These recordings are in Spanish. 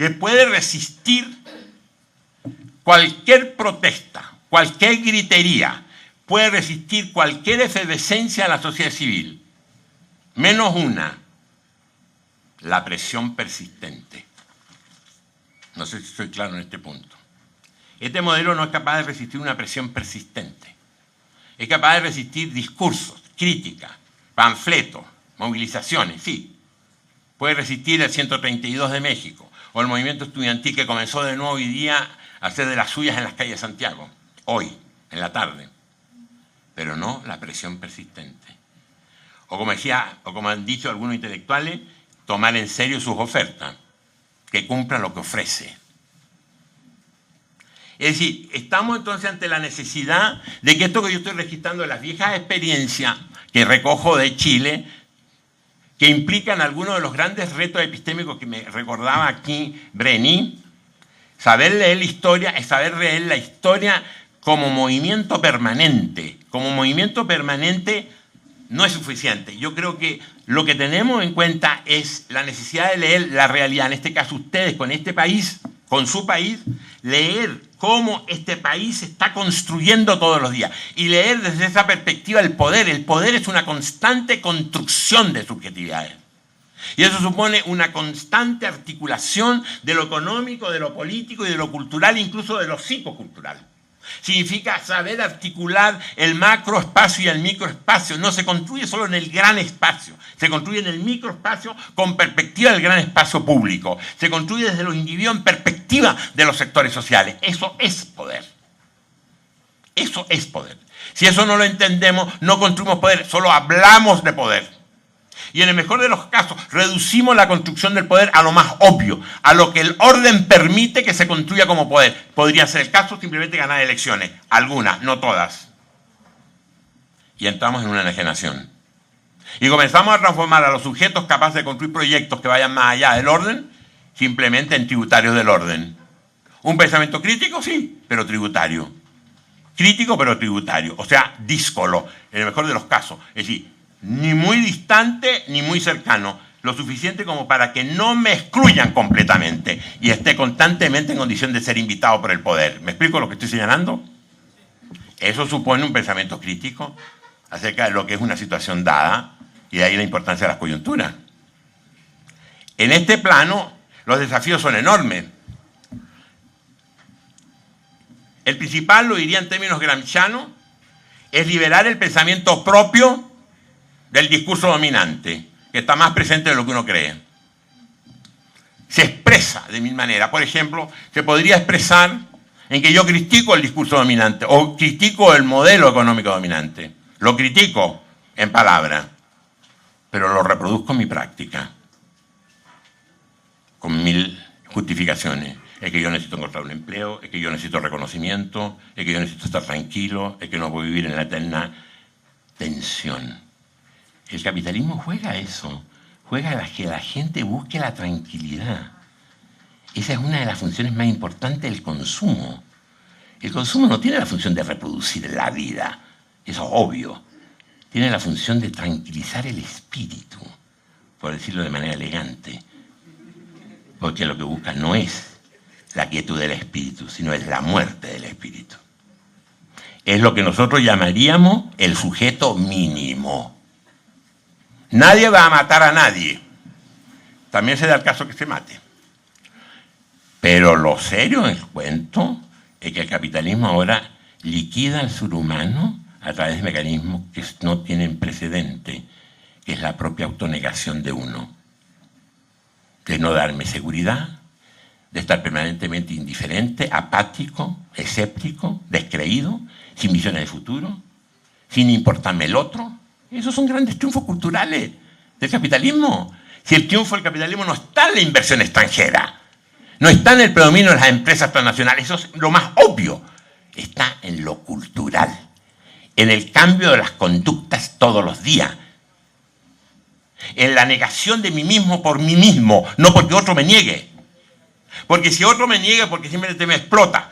que puede resistir cualquier protesta, cualquier gritería, puede resistir cualquier efervescencia de la sociedad civil, menos una: la presión persistente. No sé si estoy claro en este punto. Este modelo no es capaz de resistir una presión persistente. Es capaz de resistir discursos, críticas, panfletos, movilizaciones, sí. Puede resistir el 132 de México o el movimiento estudiantil que comenzó de nuevo hoy día a hacer de las suyas en las calles de Santiago, hoy, en la tarde. Pero no la presión persistente. O como han dicho algunos intelectuales, tomar en serio sus ofertas, que cumplan lo que ofrece. Es decir, estamos entonces ante la necesidad de que esto que yo estoy registrando, las viejas experiencias que recojo de Chile, que implican algunos de los grandes retos epistémicos que me recordaba aquí Brenny, saber leer la historia es saber leer la historia como movimiento permanente. Como movimiento permanente no es suficiente. Yo creo que lo que tenemos en cuenta es la necesidad de leer la realidad, en este caso ustedes con este país, con su país, leer cómo este país se está construyendo todos los días y leer desde esa perspectiva el poder. El poder es una constante construcción de subjetividades. Y eso supone una constante articulación de lo económico, de lo político y de lo cultural, incluso de lo psicocultural. Significa saber articular el macroespacio y el microespacio. No se construye solo en el gran espacio, se construye en el microespacio con perspectiva del gran espacio público. Se construye desde los individuos en perspectiva de los sectores sociales. Eso es poder. Eso es poder. Si eso no lo entendemos, no construimos poder, solo hablamos de poder. Y en el mejor de los casos, reducimos la construcción del poder a lo más obvio, a lo que el orden permite que se construya como poder. Podría ser el caso simplemente ganar elecciones, algunas, no todas. Y entramos en una enajenación. Y comenzamos a transformar a los sujetos capaces de construir proyectos que vayan más allá del orden, simplemente en tributarios del orden. Un pensamiento crítico, sí, pero tributario. Crítico, pero tributario. O sea, díscolo, en el mejor de los casos. Es decir, ni muy distante ni muy cercano, lo suficiente como para que no me excluyan completamente y esté constantemente en condición de ser invitado por el poder. ¿Me explico lo que estoy señalando? Eso supone un pensamiento crítico acerca de lo que es una situación dada y de ahí la importancia de las coyunturas. En este plano, los desafíos son enormes. El principal, lo diría en términos gramscianos, es liberar el pensamiento propio del discurso dominante, que está más presente de lo que uno cree. Se expresa de mil maneras. Por ejemplo, se podría expresar en que yo critico el discurso dominante o critico el modelo económico dominante. Lo critico en palabras, pero lo reproduzco en mi práctica, con mil justificaciones. Es que yo necesito encontrar un empleo, es que yo necesito reconocimiento, es que yo necesito estar tranquilo, es que no puedo vivir en la eterna tensión. El capitalismo juega a eso, juega a que la gente busque la tranquilidad. Esa es una de las funciones más importantes del consumo. El consumo no tiene la función de reproducir la vida, eso es obvio. Tiene la función de tranquilizar el espíritu, por decirlo de manera elegante. Porque lo que busca no es la quietud del espíritu, sino es la muerte del espíritu. Es lo que nosotros llamaríamos el sujeto mínimo. Nadie va a matar a nadie. También se da el caso que se mate. Pero lo serio en el cuento es que el capitalismo ahora liquida al ser humano a través de mecanismos que no tienen precedente, que es la propia autonegación de uno. De no darme seguridad, de estar permanentemente indiferente, apático, escéptico, descreído, sin visiones de futuro, sin importarme el otro. Esos son grandes triunfos culturales del capitalismo. Si el triunfo del capitalismo no está en la inversión extranjera, no está en el predominio de las empresas transnacionales, eso es lo más obvio. Está en lo cultural, en el cambio de las conductas todos los días, en la negación de mí mismo por mí mismo, no porque otro me niegue. Porque si otro me niega porque simplemente me explota,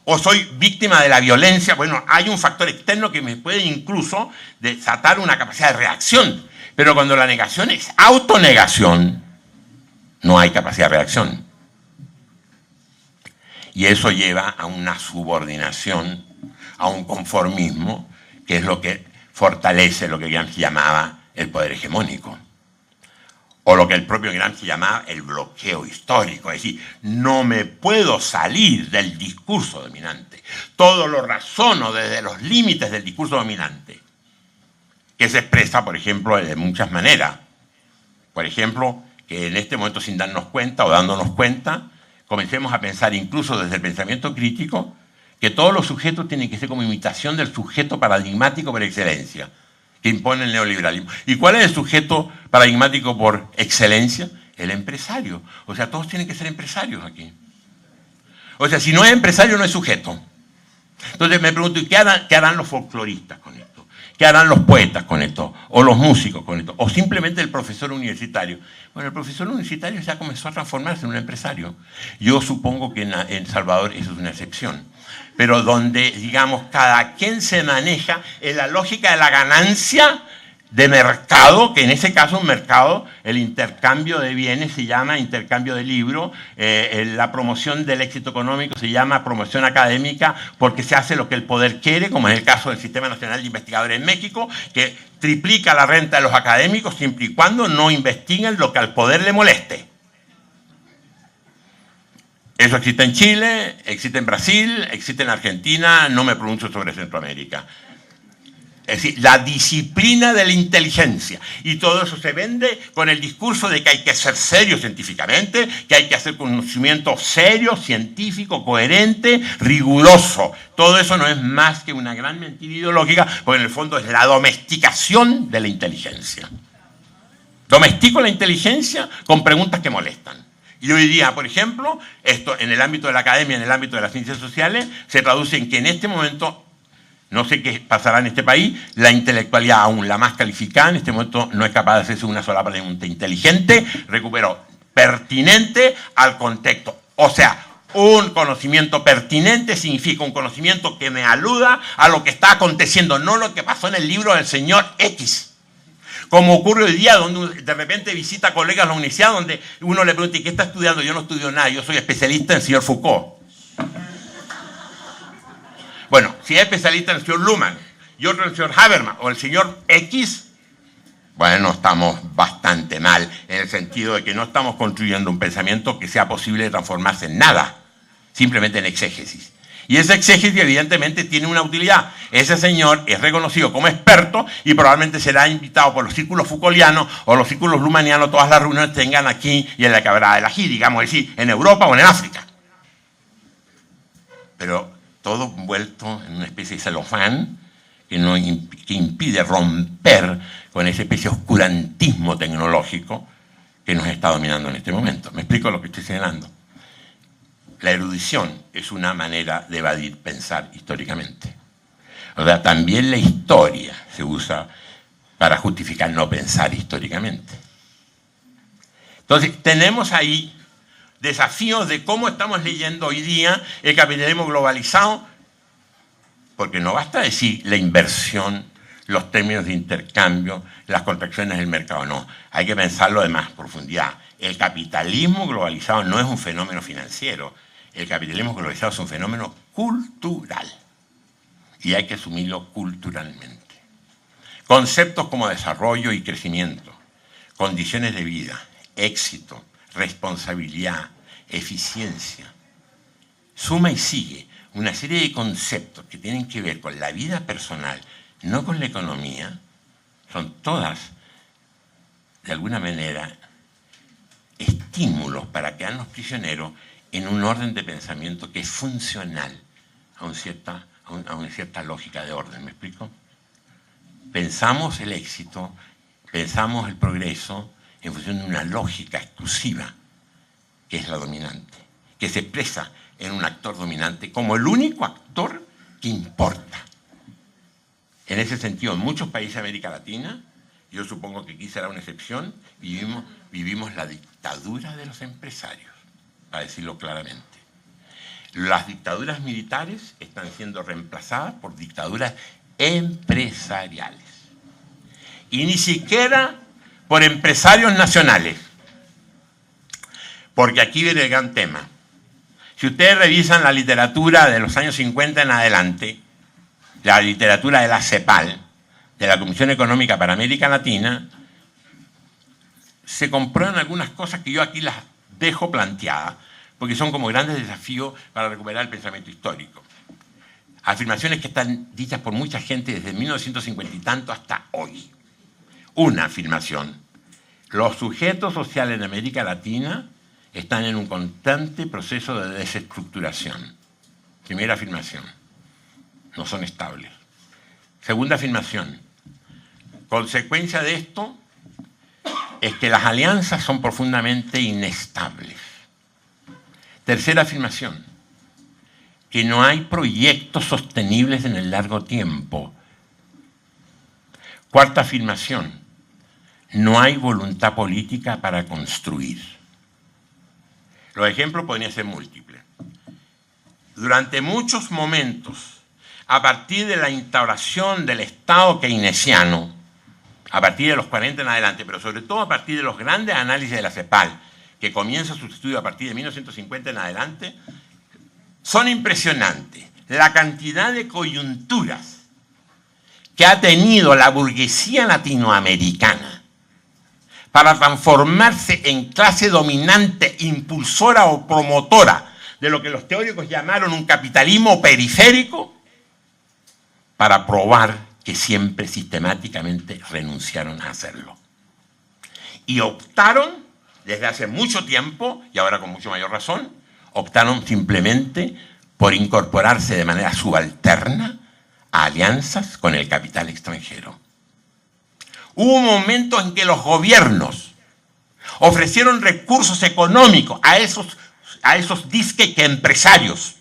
o soy víctima de la violencia, bueno, hay un factor externo que me puede incluso desatar una capacidad de reacción. Pero cuando la negación es autonegación, no hay capacidad de reacción. Y eso lleva a una subordinación, a un conformismo, que es lo que fortalece lo que Gramsci llamaba el poder hegemónico. O lo que el propio Gramsci llamaba el bloqueo histórico. Es decir, no me puedo salir del discurso dominante. Todo lo razono desde los límites del discurso dominante, que se expresa, por ejemplo, de muchas maneras. Por ejemplo, que en este momento, sin darnos cuenta o dándonos cuenta, comencemos a pensar incluso desde el pensamiento crítico que todos los sujetos tienen que ser como imitación del sujeto paradigmático por excelencia que impone el neoliberalismo. ¿Y cuál es el sujeto paradigmático por excelencia? El empresario. O sea, todos tienen que ser empresarios aquí. O sea, si no es empresario, no es sujeto. Entonces me pregunto, ¿y qué harán los folcloristas con esto? ¿Qué harán los poetas con esto? ¿O los músicos con esto? ¿O simplemente el profesor universitario? Bueno, el profesor universitario ya comenzó a transformarse en un empresario. Yo supongo que en Salvador eso es una excepción. Pero donde, digamos, cada quien se maneja en la lógica de la ganancia de mercado, que en ese caso un mercado, el intercambio de bienes se llama intercambio de libros, la promoción del éxito económico se llama promoción académica, porque se hace lo que el poder quiere, como es el caso del Sistema Nacional de Investigadores en México, que triplica la renta de los académicos siempre y cuando no investiguen lo que al poder le moleste. Eso existe en Chile, existe en Brasil, existe en Argentina, no me pronuncio sobre Centroamérica. Es decir, la disciplina de la inteligencia. Y todo eso se vende con el discurso de que hay que ser serio científicamente, que hay que hacer conocimiento serio, científico, coherente, riguroso. Todo eso no es más que una gran mentira ideológica, porque en el fondo es la domesticación de la inteligencia. Domestico la inteligencia con preguntas que molestan. Y hoy día, por ejemplo, esto en el ámbito de la academia, en el ámbito de las ciencias sociales, se traduce en que en este momento, no sé qué pasará en este país, la intelectualidad, aún la más calificada, en este momento no es capaz de hacerse una sola pregunta inteligente, recuperó pertinente al contexto. O sea, un conocimiento pertinente significa un conocimiento que me aluda a lo que está aconteciendo, no lo que pasó en el libro del señor X. Como ocurre hoy día, donde de repente visita colegas a la universidad, donde uno le pregunta, ¿y qué está estudiando? Yo no estudio nada, yo soy especialista en el señor Foucault. Bueno, si es especialista en el señor Luhmann, y otro en el señor Habermas, o el señor X, bueno, estamos bastante mal, en el sentido de que no estamos construyendo un pensamiento que sea posible de transformarse en nada, simplemente en exégesis. Y ese exégesis evidentemente tiene una utilidad. Ese señor es reconocido como experto y probablemente será invitado por los círculos Foucaultianos o los círculos Luhmannianos, todas las reuniones tengan aquí y en la Quebrada del Ají, digamos, es decir, en Europa o en África. Pero todo envuelto en una especie de celofán que impide romper con esa especie de oscurantismo tecnológico que nos está dominando en este momento. ¿Me explico lo que estoy señalando? La erudición es una manera de evadir pensar históricamente. O sea, también la historia se usa para justificar no pensar históricamente. Entonces, tenemos ahí desafíos de cómo estamos leyendo hoy día el capitalismo globalizado, porque no basta decir la inversión, los términos de intercambio, las contracciones del mercado, no. Hay que pensarlo de más profundidad. El capitalismo globalizado no es un fenómeno financiero. El capitalismo globalizado es un fenómeno cultural y hay que asumirlo culturalmente. Conceptos como desarrollo y crecimiento, condiciones de vida, éxito, responsabilidad, eficiencia, suma y sigue una serie de conceptos que tienen que ver con la vida personal, no con la economía, son todas, de alguna manera, estímulos para quedarnos prisioneros en un orden de pensamiento que es funcional a una cierta lógica de orden. ¿Me explico? Pensamos el éxito, pensamos el progreso en función de una lógica exclusiva que es la dominante, que se expresa en un actor dominante como el único actor que importa. En ese sentido, en muchos países de América Latina, yo supongo que aquí será una excepción, vivimos la dictadura de los empresarios, para decirlo claramente. Las dictaduras militares están siendo reemplazadas por dictaduras empresariales. Y ni siquiera por empresarios nacionales. Porque aquí viene el gran tema. Si ustedes revisan la literatura de los años 50 en adelante, la literatura de la CEPAL, de la Comisión Económica para América Latina, se comprueban algunas cosas que yo aquí las dejo planteadas, porque son como grandes desafíos para recuperar el pensamiento histórico. Afirmaciones que están dichas por mucha gente desde 1950 y tanto hasta hoy. Una afirmación: los sujetos sociales en América Latina están en un constante proceso de desestructuración. Primera afirmación: no son estables. Segunda afirmación: consecuencia de esto es que las alianzas son profundamente inestables. Tercera afirmación: que no hay proyectos sostenibles en el largo tiempo. Cuarta afirmación: no hay voluntad política para construir. Los ejemplos podrían ser múltiples. Durante muchos momentos, a partir de la instauración del Estado keynesiano, a partir de los 40 en adelante, pero sobre todo a partir de los grandes análisis de la CEPAL, que comienza su estudio a partir de 1950 en adelante, son impresionantes la cantidad de coyunturas que ha tenido la burguesía latinoamericana para transformarse en clase dominante, impulsora o promotora de lo que los teóricos llamaron un capitalismo periférico, para probar que siempre sistemáticamente renunciaron a hacerlo. Y optaron, desde hace mucho tiempo, y ahora con mucho mayor razón, optaron simplemente por incorporarse de manera subalterna a alianzas con el capital extranjero. Hubo momentos en que los gobiernos ofrecieron recursos económicos a esos disque que empresarios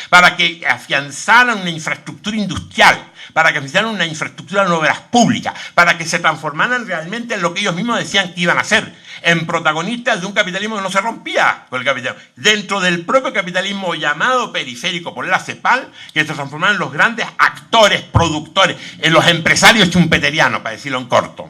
para que afianzaran una infraestructura industrial, para que afianzaran una infraestructura de obras públicas, para que se transformaran realmente en lo que ellos mismos decían que iban a hacer, en protagonistas de un capitalismo que no se rompía con el capitalismo, dentro del propio capitalismo llamado periférico por la CEPAL, que se transformaron en los grandes actores, productores, en los empresarios chumpeterianos, para decirlo en corto.